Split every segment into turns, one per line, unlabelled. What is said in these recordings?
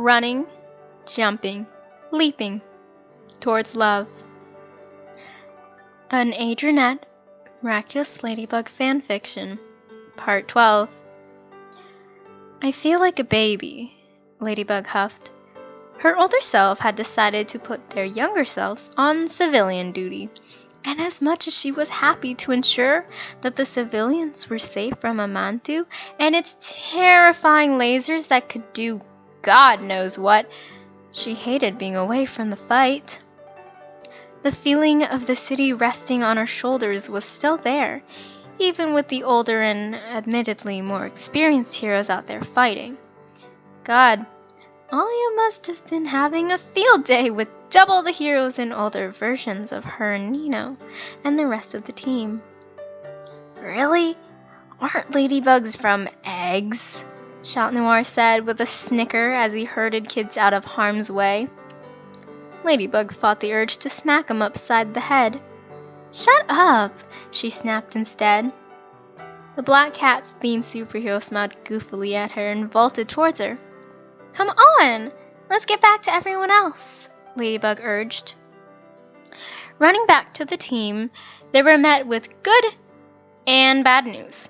running, jumping, leaping towards love. An Adrienette, Miraculous Ladybug Fanfiction, Part 12. I feel like a baby, Ladybug huffed. Her older self had decided to put their younger selves on civilian duty, and as much as she was happy to ensure that the civilians were safe from Amantu and its terrifying lasers that could do God knows what, she hated being away from the fight. The feeling of the city resting on her shoulders was still there, even with the older and admittedly more experienced heroes out there fighting. God, Alia must have been having a field day with double the heroes and older versions of her and Nino and the rest of the team. Really? Aren't ladybugs from eggs? Chat Noir said with a snicker as he herded kids out of harm's way. Ladybug fought the urge to smack him upside the head. Shut up, she snapped instead. The Black Cat's themed superhero smiled goofily at her and vaulted towards her. Come on, let's get back to everyone else, Ladybug urged. Running back to the team, they were met with good and bad news.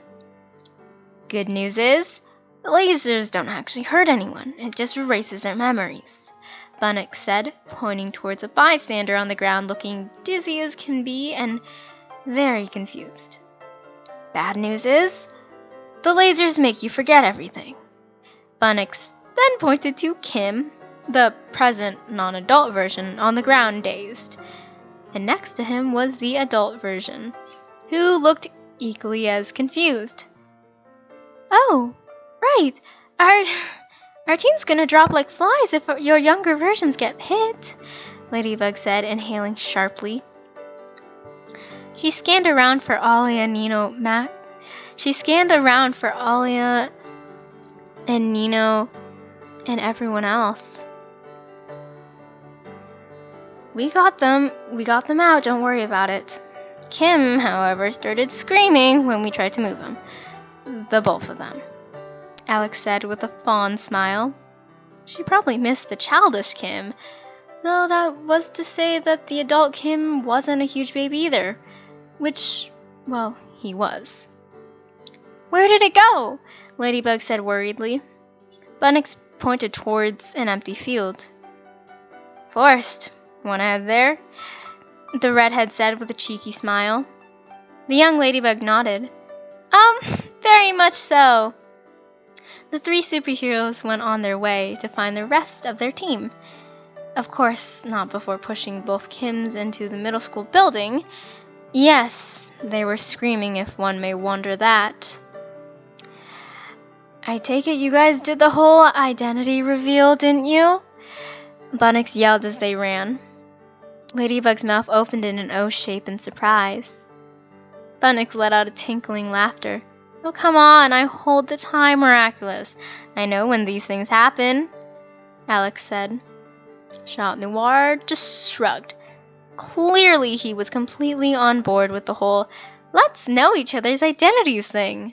Good news is, the lasers don't actually hurt anyone, it just erases their memories, Bunnock said, pointing towards a bystander on the ground looking dizzy as can be and very confused. Bad news is, the lasers make you forget everything. Bunnock then pointed to Kim, the present non-adult version, on the ground dazed. And next to him was the adult version, who looked equally as confused. Oh, right, our team's gonna drop like flies if your younger versions get hit, Ladybug said, inhaling sharply. She scanned around for Alia and Nino and everyone else. We got them out, don't worry about it. Kim, however, started screaming when we tried to move them. The both of them, Alex said with a fond smile. She probably missed the childish Kim, though that was to say that the adult Kim wasn't a huge baby either, which, well, he was. Where did it go? Ladybug said worriedly. Bunnock pointed towards an empty field. Forest, want to head there? The redhead said with a cheeky smile. The young Ladybug nodded. Very much so. The three superheroes went on their way to find the rest of their team. Of course, not before pushing both Kims into the middle school building. Yes, they were screaming, if one may wonder that. I take it you guys did the whole identity reveal, didn't you? Bunnock yelled as they ran. Ladybug's mouth opened in an O shape in surprise. Bunnock let out a tinkling laughter. Oh, come on, I hold the time, Miraculous. I know when these things happen, Alex said. Chat Noir just shrugged. Clearly he was completely on board with the whole let's know each other's identities thing.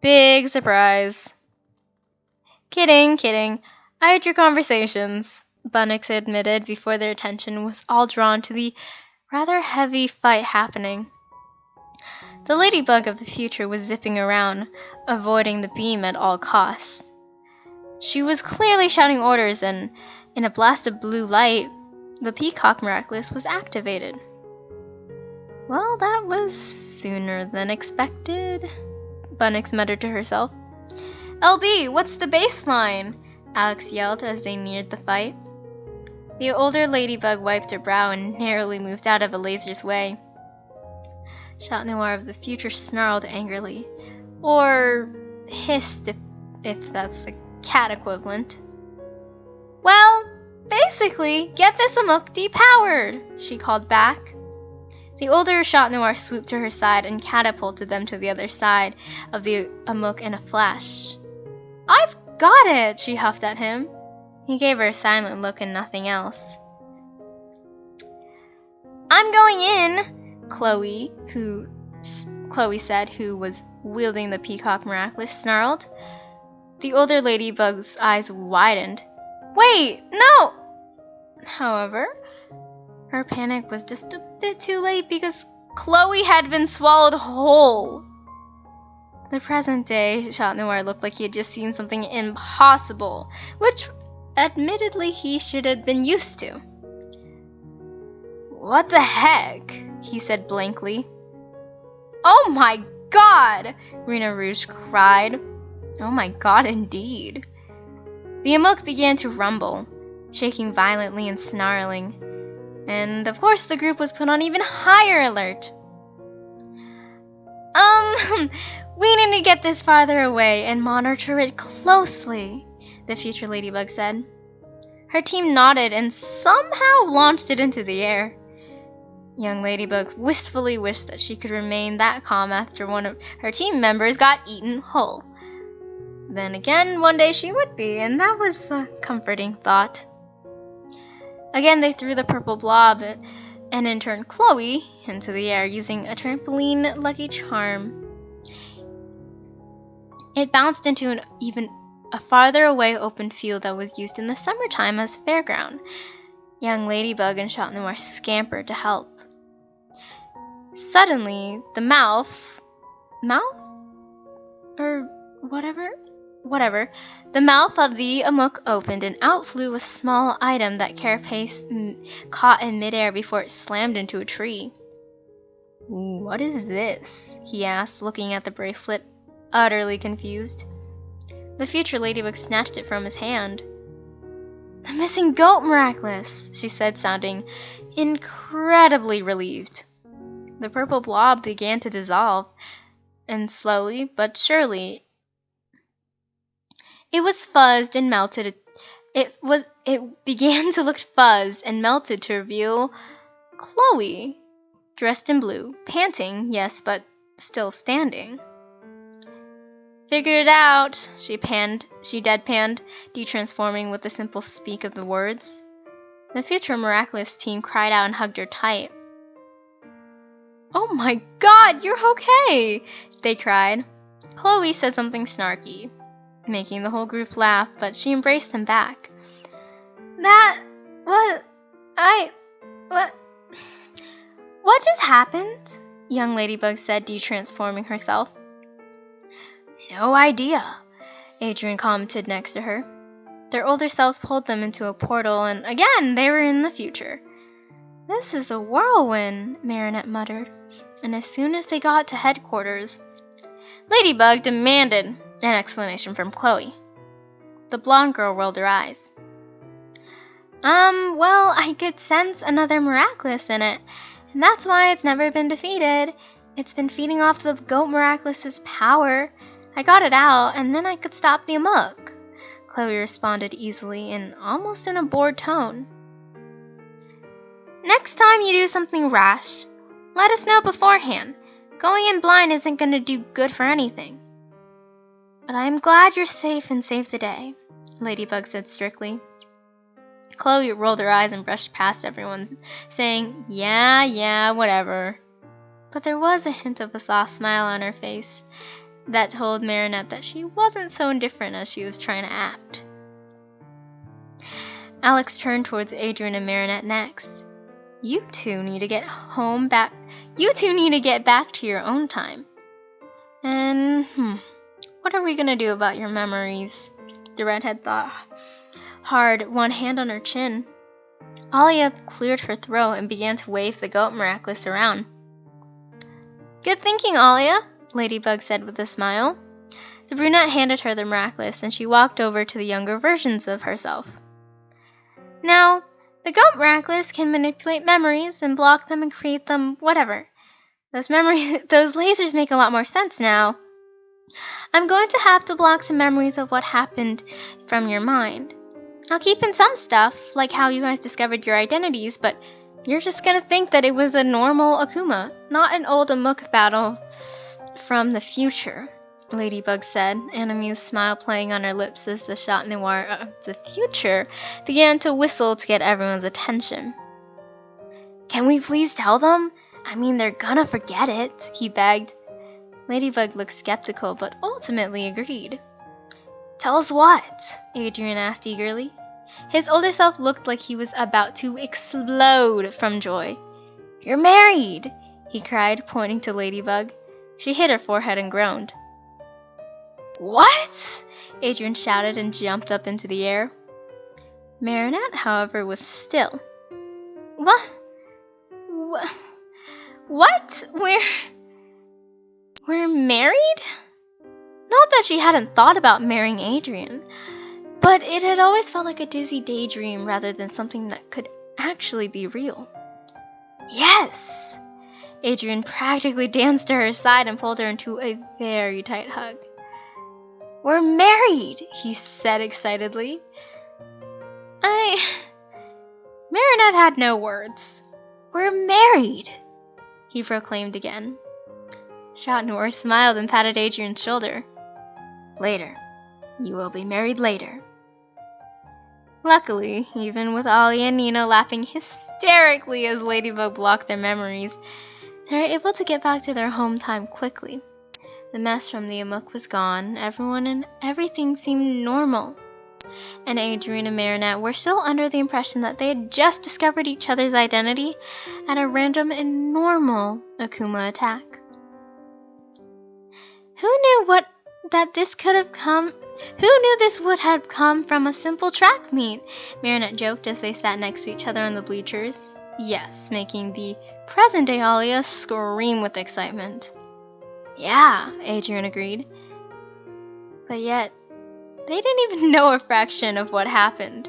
Big surprise. Kidding. I heard your conversations, Bunnock admitted before their attention was all drawn to the rather heavy fight happening. The Ladybug of the future was zipping around, avoiding the beam at all costs. She was clearly shouting orders, and in a blast of blue light, the Peacock Miraculous was activated. Well, that was sooner than expected, Bunnock muttered to herself. LB, what's the baseline? Alex yelled as they neared the fight. The older Ladybug wiped her brow and narrowly moved out of a laser's way. Chat Noir of the future snarled angrily, or hissed if that's the cat equivalent. Well, basically, get this Amok depowered, she called back. The older Chat Noir swooped to her side and catapulted them to the other side of the Amok in a flash. I've got it, she huffed at him. He gave her a silent look and nothing else. I'm going in, Chloe said, who was wielding the Peacock Miraculous, snarled. The older Ladybug's eyes widened. Wait, no! However, her panic was just a bit too late because Chloe had been swallowed whole. The present day Chat Noir looked like he had just seen something impossible, which admittedly he should have been used to. What the heck? He said blankly. Oh my god! Rena Rouge cried. Oh my god, indeed. The Amok began to rumble, shaking violently and snarling. And of course the group was put on even higher alert. We need to get this farther away and monitor it closely, the future Ladybug said. Her team nodded and somehow launched it into the air. Young Ladybug wistfully wished that she could remain that calm after one of her team members got eaten whole. Then again, one day she would be, and that was a comforting thought. Again, they threw the purple blob and in turn Chloe into the air using a trampoline lucky charm. It bounced into an even a farther away open field that was used in the summertime as fairground. Young Ladybug and Chat Noir scampered to help. Suddenly, the mouth? Or whatever. The mouth of the Amok opened and out flew a small item that Carapace caught in midair before it slammed into a tree. What is this? He asked, looking at the bracelet, utterly confused. The future Ladybug snatched it from his hand. The missing goat Miraculous, she said, sounding incredibly relieved. The purple blob began to dissolve, and slowly but surely it was fuzzed and melted. It began to look fuzzed and melted to reveal Chloe, dressed in blue, panting, yes, but still standing. Figured it out, she deadpanned, detransforming with the simple speak of the words. The future Miraculous team cried out and hugged her tight. Oh my god, you're okay, they cried. Chloe said something snarky, making the whole group laugh, but she embraced them back. What just happened? Young Ladybug said, detransforming herself. No idea, Adrientte commented next to her. Their older selves pulled them into a portal, and again, they were in the future. This is a whirlwind, Marinette muttered, and as soon as they got to headquarters, Ladybug demanded an explanation from Chloe. The blonde girl rolled her eyes. Well, I could sense another Miraculous in it, and that's why it's never been defeated. It's been feeding off the goat Miraculous's power. I got it out, and then I could stop the Amok, Chloe responded easily and almost in a bored tone. Next time you do something rash, let us know beforehand. Going in blind isn't going to do good for anything. But I am glad you're safe and saved the day, Ladybug said strictly. Chloe rolled her eyes and brushed past everyone, saying, yeah, whatever. But there was a hint of a soft smile on her face that told Marinette that she wasn't so indifferent as she was trying to act. Alex turned towards Adrientte and Marinette next. You two need to get back to your own time. And, what are we gonna do about your memories? The redhead thought hard, one hand on her chin. Alia cleared her throat and began to wave the goat Miraculous around. Good thinking, Alia, Ladybug said with a smile. The brunette handed her the Miraculous, and she walked over to the younger versions of herself. Now, the goat Miraculous can manipulate memories and block them and create them whatever. Those lasers make a lot more sense now. I'm going to have to block some memories of what happened from your mind. I'll keep in some stuff, like how you guys discovered your identities, but you're just gonna think that it was a normal Akuma, not an old Amok battle from the future, Ladybug said, an amused smile playing on her lips as the Chat Noir of the future began to whistle to get everyone's attention. Can we please tell them? I mean, they're gonna forget it, he begged. Ladybug looked skeptical, but ultimately agreed. Tell us what? Adrientte asked eagerly. His older self looked like he was about to explode from joy. "You're married!" he cried, pointing to Ladybug. She hit her forehead and groaned. "What?" Adrientte shouted and jumped up into the air. Marinette, however, was still. What? What? We're married? Not that she hadn't thought about marrying Adrian, but it had always felt like a dizzy daydream rather than something that could actually be real. Yes! Adrian practically danced to her side and pulled her into a very tight hug. "We're married!" he said excitedly. Marinette had no words. "We're married!" he proclaimed again. Chat-Noir smiled and patted Adrian's shoulder. "Later. You will be married later." Luckily, even with Ollie and Nina laughing hysterically as Ladybug blocked their memories, they were able to get back to their home time quickly. The mess from the amok was gone, everyone and everything seemed normal. And Adrienne and Marinette were still under the impression that they had just discovered each other's identity at a random and normal Akuma attack. Who knew this would have come from a simple track meet? Marinette joked as they sat next to each other on the bleachers. Yes, making the present-day Alia scream with excitement. Yeah, Adrienne agreed. But yet, they didn't even know a fraction of what happened.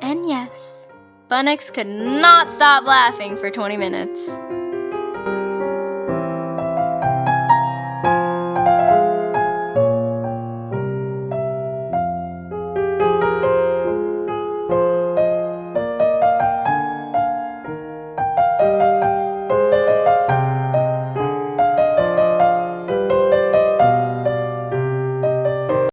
And yes, Bunnix could not stop laughing for 20 minutes.